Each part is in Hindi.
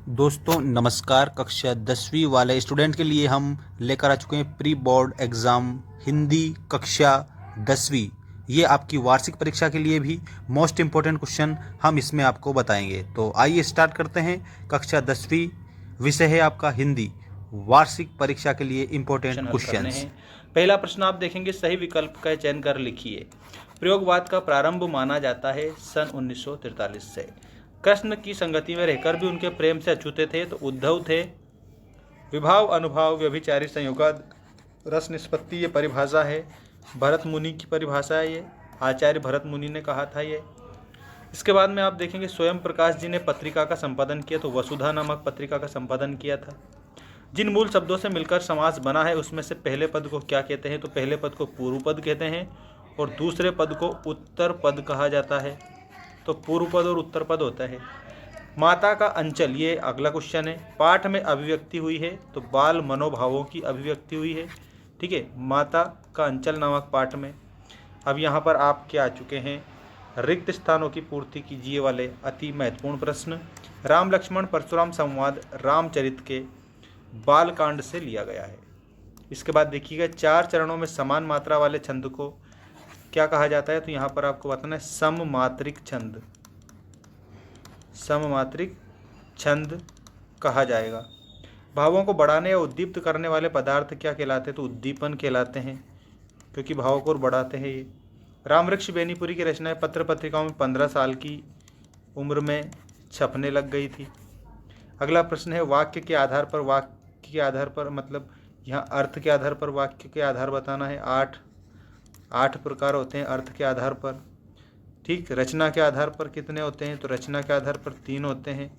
दोस्तों नमस्कार। कक्षा 10वीं वाले स्टूडेंट के लिए हम लेकर आ चुके हैं प्री बोर्ड एग्ज़ाम हिंदी कक्षा 10वीं। ये आपकी वार्षिक परीक्षा के लिए भी मोस्ट इम्पोर्टेंट क्वेश्चन हम इसमें आपको बताएंगे। तो आइए स्टार्ट करते हैं। कक्षा 10वीं विषय है आपका हिंदी, वार्षिक परीक्षा के लिए इम्पोर्टेंट क्वेश्चन। पहला प्रश्न आप देखेंगे, सही विकल्प का चयन कर लिखिए। प्रयोगवाद का प्रारंभ माना जाता है सन 1943 से। कृष्ण की संगति में रहकर भी उनके प्रेम से अछूते थे तो उद्धव थे। विभाव अनुभाव व्यभिचारी संयोगाद रस निष्पत्ति ये परिभाषा है, भरत मुनि की परिभाषा है, ये आचार्य भरत मुनि ने कहा था ये। इसके बाद में आप देखेंगे स्वयं प्रकाश जी ने पत्रिका का संपादन किया तो वसुधा नामक पत्रिका का संपादन किया था। जिन मूल शब्दों से मिलकर समास बना है उसमें से पहले पद को क्या कहते हैं? तो पहले पद को पूर्व पद कहते हैं और दूसरे पद को उत्तर पद कहा जाता है। तो पूर्व पद और उत्तर पद होता है। माता का अंचल, ये अगला क्वेश्चन है। पाठ में अभिव्यक्ति हुई है तो बाल मनोभावों की अभिव्यक्ति हुई है। ठीक है, माता का अंचल नामक पाठ में। अब यहाँ पर आप क्या आ चुके हैं, रिक्त स्थानों की पूर्ति कीजिए वाले अति महत्वपूर्ण प्रश्न। राम लक्ष्मण परशुराम संवाद रामचरित के बालकांड से लिया गया है। इसके बाद देखिएगा, 4 चरणों में समान मात्रा वाले छंद को क्या कहा जाता है? तो यहाँ पर आपको बताना है सममात्रिक छंद, सममात्रिक छंद कहा जाएगा। भावों को बढ़ाने या उद्दीप्त करने वाले पदार्थ क्या कहलाते हैं? तो उद्दीपन कहलाते हैं, क्योंकि भावों को बढ़ाते हैं ये। रामवृक्ष बेनीपुरी की रचनाएं पत्र पत्रिकाओं में 15 साल की उम्र में छपने लग गई थी। अगला प्रश्न है, वाक्य के आधार पर, वाक्य के आधार पर मतलब यहाँ अर्थ के आधार पर वाक्य के आधार बताना है। 8 प्रकार होते हैं अर्थ के आधार पर। ठीक, रचना के आधार पर कितने होते हैं? तो रचना के आधार पर 3 होते हैं।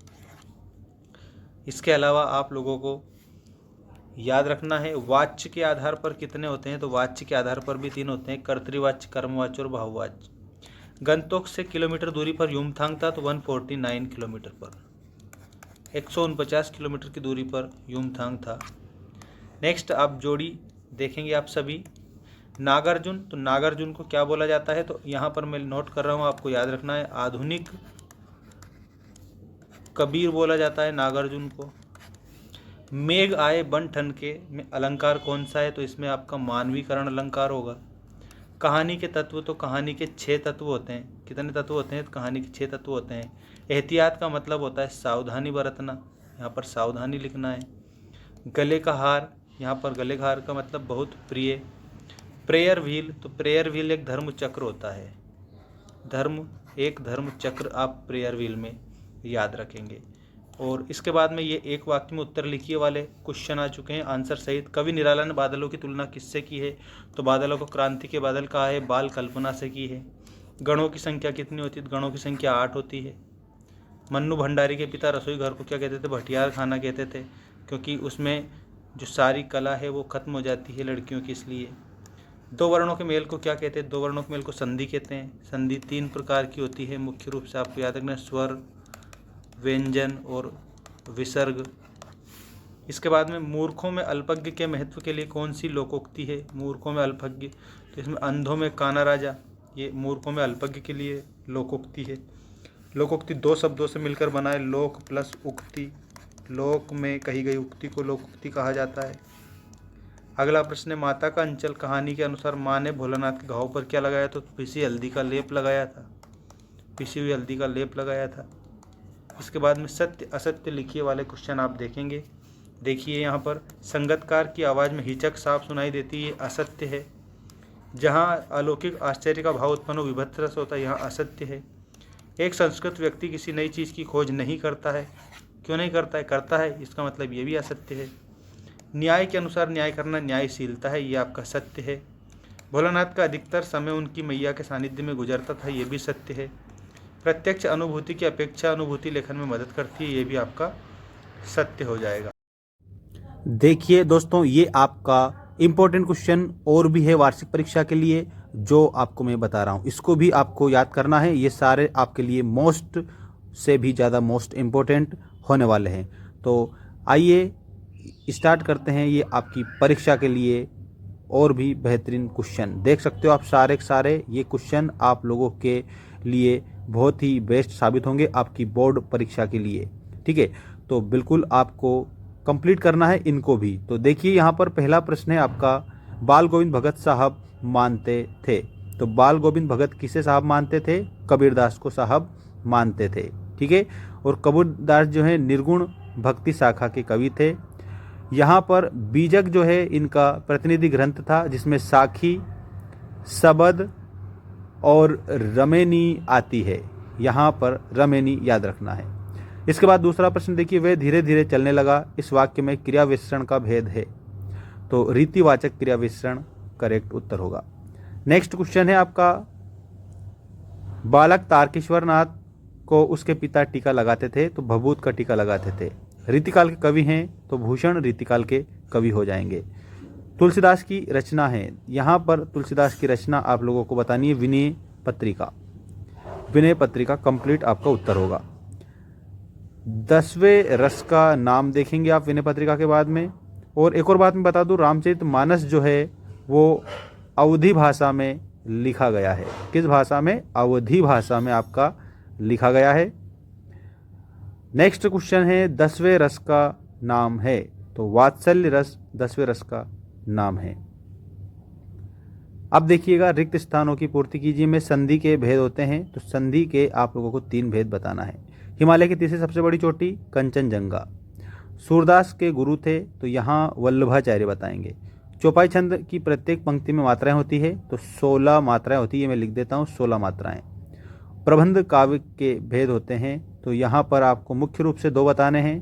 इसके अलावा आप लोगों को याद रखना है वाच्य के आधार पर कितने होते हैं? तो वाच्य के आधार पर भी 3 होते हैं, कर्तृवाच्य, कर्मवाच्य और बहुवाच्य। गंतोक से किलोमीटर दूरी पर युमथांग था तो 149 किलोमीटर पर, 149 किलोमीटर की दूरी पर युमथांग था। नेक्स्ट आप जोड़ी देखेंगे आप सभी। नागार्जुन, तो नागार्जुन को क्या बोला जाता है? तो यहाँ पर मैं नोट कर रहा हूँ, आपको याद रखना है। आधुनिक कबीर बोला जाता है नागार्जुन को। मेघ आए बन ठन के में अलंकार कौन सा है? तो इसमें आपका मानवीकरण अलंकार होगा। कहानी के तत्व, तो कहानी के 6 तत्व होते हैं। कितने तत्व होते हैं? तो कहानी के 6 तत्व होते हैं। एहतियात का मतलब होता है सावधानी बरतना, यहाँ पर सावधानी लिखना है। गले का हार, यहाँ पर गले का हार का मतलब बहुत प्रिय। प्रेयर व्हील, तो प्रेयर व्हील एक धर्म चक्र होता है, एक धर्म चक्र आप प्रेयर व्हील में याद रखेंगे। और इसके बाद में ये एक वाक्य में उत्तर लिखिए वाले क्वेश्चन आ चुके हैं आंसर सहित। कवि निराला ने बादलों की तुलना किससे की है? तो बादलों को क्रांति के बादल कहा है, बाल कल्पना से की है। गणों की संख्या कितनी होती है? तो गणों की संख्या 8 होती है। मन्नू भंडारी के पिता रसोई घर को क्या कहते थे? भटियार खाना कहते थे, क्योंकि उसमें जो सारी कला है वो खत्म हो जाती है लड़कियों की, इसलिए। 2 वर्णों के मेल को क्या कहते हैं? 2 वर्णों के मेल को संधि कहते हैं। संधि 3 प्रकार की होती है मुख्य रूप से, आपको याद रखना है, स्वर, व्यंजन और विसर्ग। इसके बाद में मूर्खों में अल्पज्ञ के महत्व के लिए कौन सी लोकोक्ति है? मूर्खों में अल्पज्ञ, तो इसमें अंधों में काना राजा, ये मूर्खों में अल्पज्ञ के लिए लोकोक्ति है। लोकोक्ति 2 शब्दों से मिलकर बना है, लोक प्लस उक्ति। लोक में कही गई उक्ति को लोकोक्ति कहा जाता है। अगला प्रश्न है, माता का अंचल कहानी के अनुसार माँ ने भोलानाथ के घाव पर क्या लगाया? तो पिसी हल्दी का लेप लगाया था, पिसी हुई हल्दी का लेप लगाया था। इसके बाद में सत्य असत्य लिखिए वाले क्वेश्चन आप देखेंगे। देखिए यहाँ पर, संगतकार की आवाज़ में हिचक साफ सुनाई देती है, असत्य है। जहाँ अलौकिक आश्चर्य का भाव उत्पन्न हो विभत्स रस होता है, यहाँ असत्य है। एक संस्कृत व्यक्ति किसी नई चीज़ की खोज नहीं करता है, क्यों नहीं करता है? करता है, इसका मतलब ये भी असत्य है। न्याय के अनुसार न्याय करना न्यायशीलता है, ये आपका सत्य है। भोलानाथ का अधिकतर समय उनकी मैया के सानिध्य में गुजरता था, ये भी सत्य है। प्रत्यक्ष अनुभूति की अपेक्षा अनुभूति लेखन में मदद करती है, ये भी आपका सत्य हो जाएगा। देखिए दोस्तों, ये आपका इम्पोर्टेंट क्वेश्चन और भी है वार्षिक परीक्षा के लिए, जो आपको मैं बता रहा हूँ, इसको भी आपको याद करना है। ये सारे आपके लिए मोस्ट से भी ज़्यादा मोस्ट इम्पोर्टेंट होने वाले हैं। तो आइए स्टार्ट करते हैं। ये आपकी परीक्षा के लिए और भी बेहतरीन क्वेश्चन देख सकते हो आप, सारे के सारे ये क्वेश्चन आप लोगों के लिए बहुत ही बेस्ट साबित होंगे आपकी बोर्ड परीक्षा के लिए। ठीक है, तो बिल्कुल आपको कंप्लीट करना है इनको भी। तो देखिए यहाँ पर पहला प्रश्न है आपका, बाल गोविंद भगत साहब मानते थे। तो बाल गोविंद भगत किसे साहब मानते थे? कबीरदास को साहब मानते थे। ठीक है, और कबीरदास जो है निर्गुण भक्ति शाखा के कवि थे। यहाँ पर बीजक जो है इनका प्रतिनिधि ग्रंथ था, जिसमें साखी, सबद और रमेनी आती है। यहाँ पर रमेनी याद रखना है। इसके बाद दूसरा प्रश्न देखिए, वह धीरे धीरे चलने लगा, इस वाक्य में क्रिया विशेषण का भेद है। तो रीतिवाचक क्रिया विशेषण करेक्ट उत्तर होगा। नेक्स्ट क्वेश्चन है आपका, बालक तारकेश्वर नाथ को उसके पिता टीका लगाते थे, तो भभूत का टीका लगाते थे। रीतिकाल के कवि हैं, तो भूषण रीतिकाल के कवि हो जाएंगे। तुलसीदास की रचना है, यहाँ पर तुलसीदास की रचना आप लोगों को बतानी है विनय पत्रिका। विनय पत्रिका कंप्लीट आपका उत्तर होगा। 10वें रस का नाम देखेंगे आप विनय पत्रिका के बाद में। और एक और बात मैं बता दूं, रामचरितमानस जो है वो अवधी भाषा में लिखा गया है। किस भाषा में? अवधी भाषा में आपका लिखा गया है। नेक्स्ट क्वेश्चन है, 10वें रस का नाम है, तो वात्सल्य रस 10वें रस का नाम है। अब देखिएगा, रिक्त स्थानों की पूर्ति कीजिए में संधि के भेद होते हैं, तो संधि के आप लोगों को 3 भेद बताना है। हिमालय की तीसरी सबसे बड़ी चोटी कंचनजंगा। सूरदास के गुरु थे, तो यहाँ वल्लभाचार्य बताएंगे। चौपाई छंद की प्रत्येक पंक्ति में मात्राएं होती है, तो 16 मात्राएं होती है, मैं लिख देता हूँ 16 मात्राएं। प्रबंध काव्य के भेद होते हैं, तो यहाँ पर आपको मुख्य रूप से 2 बताने हैं।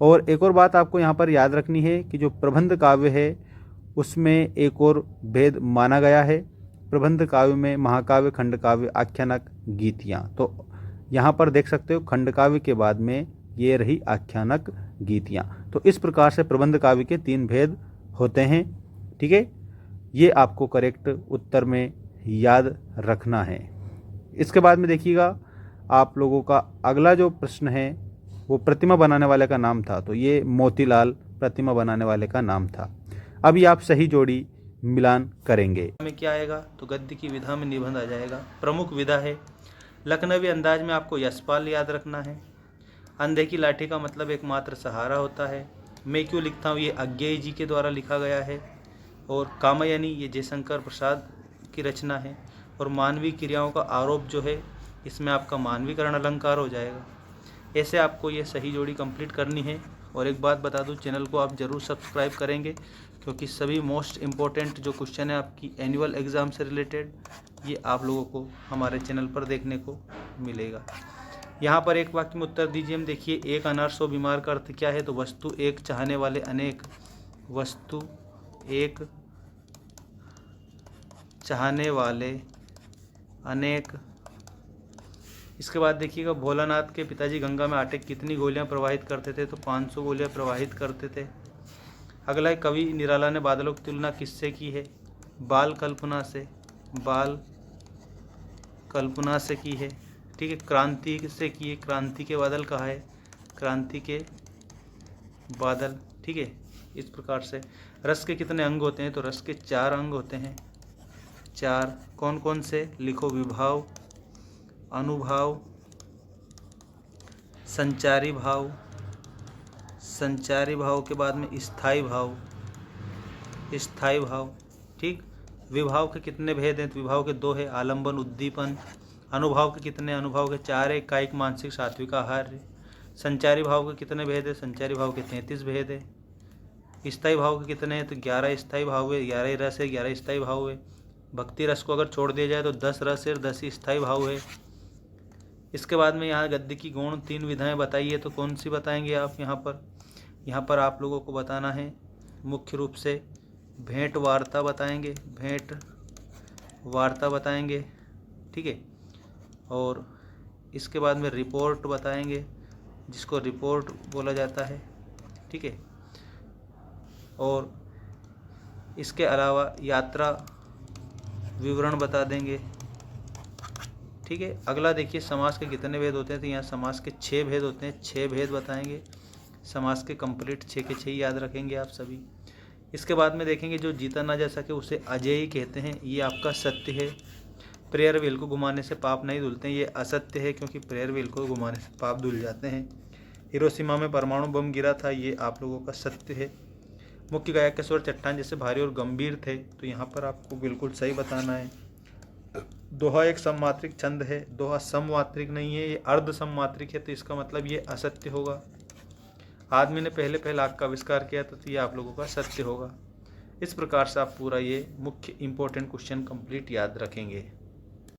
और एक और बात आपको यहाँ पर याद रखनी है कि जो प्रबंध काव्य है उसमें एक और भेद माना गया है। प्रबंध काव्य में महाकाव्य, खंड काव्य, आख्यानक, गीतियाँ। तो यहाँ पर देख सकते हो खंड काव्य के बाद में ये रही आख्यानक, गीतियाँ। तो इस प्रकार से प्रबंध काव्य के 3 भेद होते हैं। ठीक है, ये आपको करेक्ट उत्तर में याद रखना है। इसके बाद में देखिएगा, आप लोगों का अगला जो प्रश्न है वो प्रतिमा बनाने वाले का नाम था, तो ये मोतीलाल प्रतिमा बनाने वाले का नाम था। अभी आप सही जोड़ी मिलान करेंगे। में क्या आएगा? तो गद्य की विधा में निबंध आ जाएगा। प्रमुख विधा है। लखनवी अंदाज में आपको यशपाल याद रखना है। अंधे की लाठी का मतलब एकमात्र सहारा होता है। मैं क्यों लिखता हूँ, ये अज्ञेय जी के द्वारा लिखा गया है। और कामयानी ये जयशंकर प्रसाद की रचना है। और मानवीय क्रियाओं का आरोप जो है, इसमें आपका मानवीकरण अलंकार हो जाएगा। ऐसे आपको ये सही जोड़ी कंप्लीट करनी है। और एक बात बता दूं, चैनल को आप ज़रूर सब्सक्राइब करेंगे, क्योंकि सभी मोस्ट इम्पोर्टेंट जो क्वेश्चन है आपकी एनुअल एग्ज़ाम से रिलेटेड, ये आप लोगों को हमारे चैनल पर देखने को मिलेगा। यहाँ पर एक वाक्य में उत्तर दीजिए। हम देखिए, एक अनार 100 बीमार का अर्थ क्या है? तो वस्तु एक, चाहने वाले अनेक। वस्तु एक, चाहने वाले अनेक। इसके बाद देखिएगा, भोलानाथ के पिताजी गंगा में आटे कितनी गोलियां प्रवाहित करते थे? तो 500 गोलियां प्रवाहित करते थे। अगला है, कवि निराला ने बादलों की तुलना किससे की है? बाल कल्पना से। बाल कल्पना से की है। ठीक है, क्रांति से की है। क्रांति के बादल कहा है? क्रांति के बादल। ठीक है, इस प्रकार से। रस के कितने अंग होते हैं? तो रस के 4 अंग होते हैं। 4 कौन कौन से? लिखो। विभाव, अनुभाव, संचारी भाव। संचारी भाव के बाद में स्थायी भाव। स्थायी भाव। ठीक। विभाव के कितने भेद हैं? तो विभाव के 2 है, आलंबन, उद्दीपन। अनुभाव के कितने? अनुभाव के 4 है, कायिक, मानसिक, सात्विक, आहार्य। संचारी भाव के कितने भेद है? संचारी भाव के 33 भेद है। स्थायी भाव के कितने हैं? तो 11 स्थायी भाव है, 11 रस है, 11 स्थायी भाव है। भक्ति रस को अगर छोड़ दिया जाए तो 10 रस है और 10 स्थायी भाव है। इसके बाद में यहाँ गद्य की गौण 3 विधाएं बताइए, तो कौन सी बताएंगे आप यहाँ पर? यहाँ पर आप लोगों को बताना है मुख्य रूप से भेंट वार्ता बताएंगे। भेंट वार्ता बताएंगे। ठीक है, और इसके बाद में रिपोर्ट बताएंगे, जिसको रिपोर्ट बोला जाता है। ठीक है, और इसके अलावा यात्रा विवरण बता देंगे। ठीक है, अगला देखिए, समास के कितने भेद होते हैं? तो यहाँ समास के 6 भेद होते हैं। 6 भेद बताएंगे। समास के कंप्लीट 6 के 6 याद रखेंगे आप सभी। इसके बाद में देखेंगे, जो जीता ना जा सके उसे अजेय कहते हैं, ये आपका सत्य है। प्रेयर व्हील को घुमाने से पाप नहीं धुलते हैं, ये असत्य है, क्योंकि प्रेयर व्हील को घुमाने से पाप धुल जाते हैं। हिरोशिमा में परमाणु बम गिरा था, ये आप लोगों का सत्य है। मुख्य गायक के स्वर चट्टान जैसे भारी और गंभीर थे, तो यहाँ पर आपको बिल्कुल सही बताना है। दोहा एक सममात्रिक छंद है, दोहा सममात्रिक नहीं है, ये अर्ध सममात्रिक है, तो इसका मतलब ये असत्य होगा। आदमी ने पहले आग का आविष्कार किया था, तो ये आप लोगों का सत्य होगा। इस प्रकार से आप पूरा ये मुख्य इंपॉर्टेंट क्वेश्चन कंप्लीट याद रखेंगे।